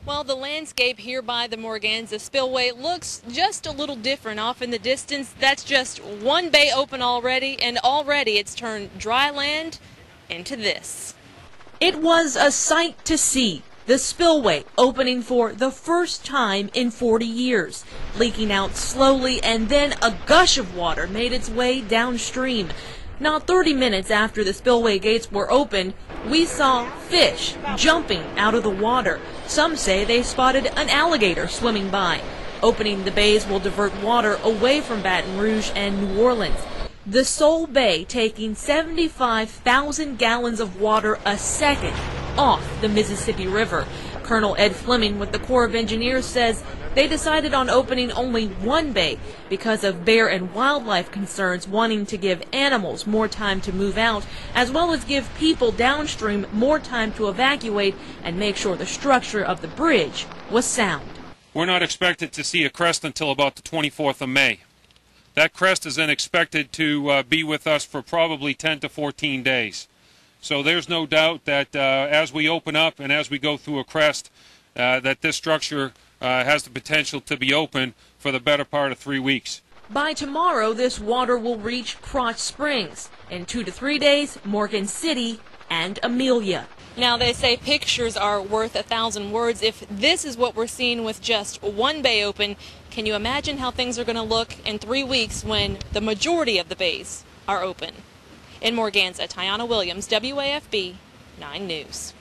Well, the landscape here by the Morganza Spillway looks just a little different off in the distance. That's just one bay open already, and already it's turned dry land into this. It was a sight to see. The spillway opening for the first time in 40 years, leaking out slowly, and then a gush of water made its way downstream. Not 30 minutes after the spillway gates were opened, we saw fish jumping out of the water. Some say they spotted an alligator swimming by. Opening the bays will divert water away from Baton Rouge and New Orleans. The Sole Bay taking 75,000 gallons of water a second off the Mississippi River. Colonel Ed Fleming with the Corps of Engineers says they decided on opening only one bay because of bear and wildlife concerns, wanting to give animals more time to move out, as well as give people downstream more time to evacuate and make sure the structure of the bridge was sound. We're not expected to see a crest until about the 24th of May. That crest is then expected to be with us for probably 10 to 14 days. So there's no doubt that as we open up and as we go through a crest, that this structure has the potential to be open for the better part of 3 weeks. By tomorrow, this water will reach Crotch Springs. In 2 to 3 days, Morgan City and Amelia. Now, they say pictures are worth 1,000 words. If this is what we're seeing with just one bay open, can you imagine how things are going to look in 3 weeks when the majority of the bays are open? In Morganza, Tiana Williams, WAFB 9 News.